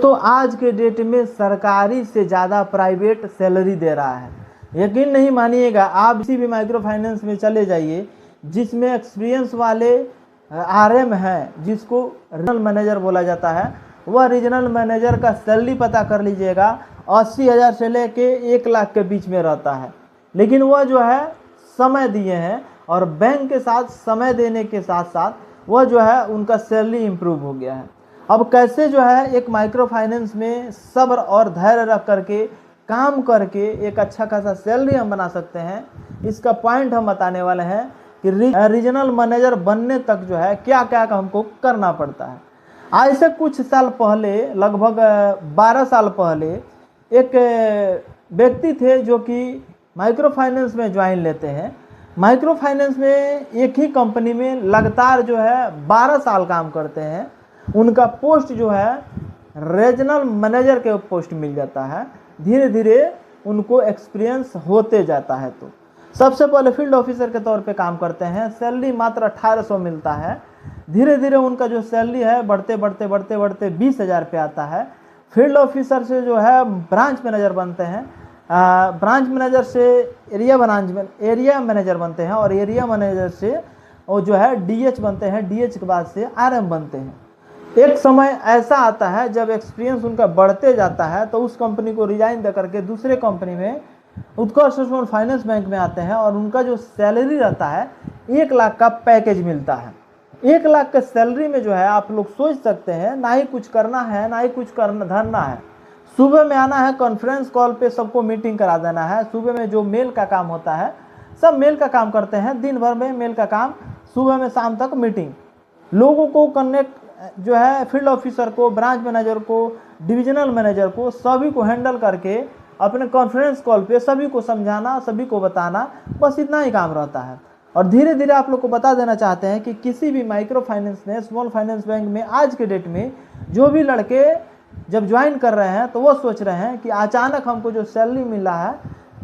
दोस्तों आज के डेट में सरकारी से ज़्यादा प्राइवेट सैलरी दे रहा है। यकीन नहीं मानिएगा, आप किसी भी माइक्रो फाइनेंस में चले जाइए जिसमें एक्सपीरियंस वाले आरएम हैं, जिसको रीजनल मैनेजर बोला जाता है, वह रीजनल मैनेजर का सैलरी पता कर लीजिएगा 80,000 से लेके 1 लाख के बीच में रहता है। लेकिन वह जो है समय दिए हैं और बैंक के साथ समय देने के साथ साथ वह जो है उनका सैलरी इम्प्रूव हो गया है। अब कैसे जो है एक माइक्रो फाइनेंस में सब्र और धैर्य रख करके काम करके एक अच्छा खासा सैलरी हम बना सकते हैं, इसका पॉइंट हम बताने वाले हैं कि रीजनल मैनेजर बनने तक जो है क्या क्या हमको करना पड़ता है। आज से कुछ साल पहले, लगभग 12 साल पहले, एक व्यक्ति थे जो कि माइक्रो फाइनेंस में ज्वाइन लेते हैं। माइक्रो फाइनेंस में एक ही कंपनी में लगातार जो है 12 साल काम करते हैं। उनका पोस्ट जो है रीजनल मैनेजर के पोस्ट मिल जाता है। धीरे धीरे उनको एक्सपीरियंस होते जाता है। तो सबसे पहले फील्ड ऑफिसर के तौर पे काम करते हैं, सैलरी मात्र 1800 मिलता है। धीरे धीरे उनका जो सैलरी है बढ़ते बढ़ते बढ़ते बढ़ते 20,000 पे आता है। फील्ड ऑफिसर से जो है ब्रांच मैनेजर बनते हैं, ब्रांच मैनेजर से एरिया मैनेजर बनते हैं और एरिया मैनेजर से वो जो है डीएच बनते हैं। डीएच के बाद से आरएम बनते हैं। एक समय ऐसा आता है जब एक्सपीरियंस उनका बढ़ते जाता है तो उस कंपनी को रिजाइन दे करके दूसरे कंपनी में उत्कर्ष स्मॉल फाइनेंस बैंक में आते हैं और उनका जो सैलरी रहता है 1 लाख का पैकेज मिलता है। 1 लाख के सैलरी में जो है आप लोग सोच सकते हैं, ना ही कुछ करना है ना ही कुछ धरना है। सुबह में आना है, कॉन्फ्रेंस कॉल पे सबको मीटिंग करा देना है। सुबह में जो मेल का काम होता है सब मेल का काम करते हैं, दिन भर में मेल का काम, सुबह में शाम तक मीटिंग। लोगों को कनेक्ट जो है फील्ड ऑफिसर को, ब्रांच मैनेजर को, डिविजनल मैनेजर को, सभी को हैंडल करके अपने कॉन्फ्रेंस कॉल पे सभी को समझाना, सभी को बताना, बस इतना ही काम रहता है। और धीरे धीरे आप लोग को बता देना चाहते हैं कि किसी भी माइक्रो फाइनेंस में, स्मॉल फाइनेंस बैंक में आज के डेट में जो भी लड़के जब ज्वाइन कर रहे हैं तो वो सोच रहे हैं कि अचानक हमको जो सैलरी मिला है,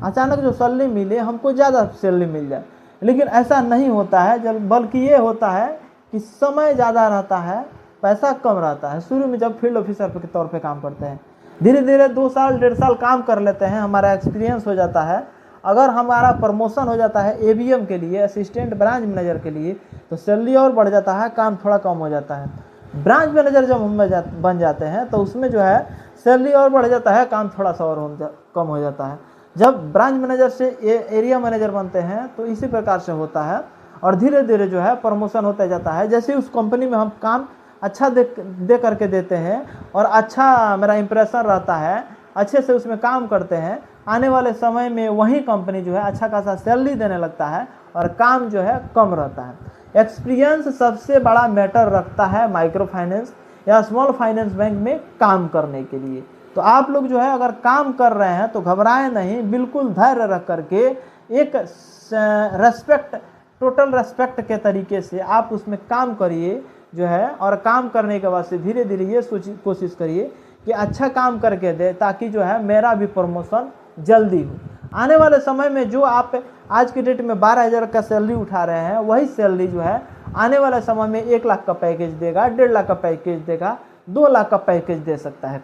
अचानक जो सैलरी मिले हमको ज़्यादा सैलरी मिल जाए। लेकिन ऐसा नहीं होता है, बल्कि ये होता है कि समय ज़्यादा रहता है, पैसा कम रहता है। शुरू में जब फील्ड ऑफिसर के तौर पे काम करते हैं, धीरे धीरे 2 साल 1.5 साल काम कर लेते हैं, हमारा एक्सपीरियंस हो जाता है। अगर हमारा प्रमोशन हो जाता है एबीएम के लिए, असिस्टेंट ब्रांच मैनेजर के लिए, तो सैलरी और बढ़ जाता है, काम थोड़ा कम हो जाता है। ब्रांच मैनेजर जब हम बन जाते हैं तो उसमें जो है सैलरी और बढ़ जाता है, काम थोड़ा सा और कम हो जाता है। जब ब्रांच मैनेजर से एरिया मैनेजर बनते हैं तो इसी प्रकार से होता है और धीरे धीरे जो है प्रमोशन होता जाता है। जैसे उस कंपनी में हम काम अच्छा दे करके देते हैं और अच्छा मेरा इंप्रेशन रहता है, अच्छे से उसमें काम करते हैं, आने वाले समय में वही कंपनी जो है अच्छा खासा सैलरी देने लगता है और काम जो है कम रहता है। एक्सपीरियंस सबसे बड़ा मैटर रखता है माइक्रो फाइनेंस या स्मॉल फाइनेंस बैंक में काम करने के लिए। तो आप लोग जो है अगर काम कर रहे हैं तो घबराएं नहीं, बिल्कुल धैर्य रख करके एक रेस्पेक्ट, टोटल रेस्पेक्ट के तरीके से आप उसमें काम करिए जो है। और काम करने के बाद से धीरे धीरे ये कोशिश करिए कि अच्छा काम करके दे, ताकि जो है मेरा भी प्रमोशन जल्दी हो। आने वाले समय में जो आप आज की डेट में 12,000 का सैलरी उठा रहे हैं, वही सैलरी जो है आने वाले समय में 1 लाख का पैकेज देगा, 1.5 लाख का पैकेज देगा, 2 लाख का पैकेज दे सकता है।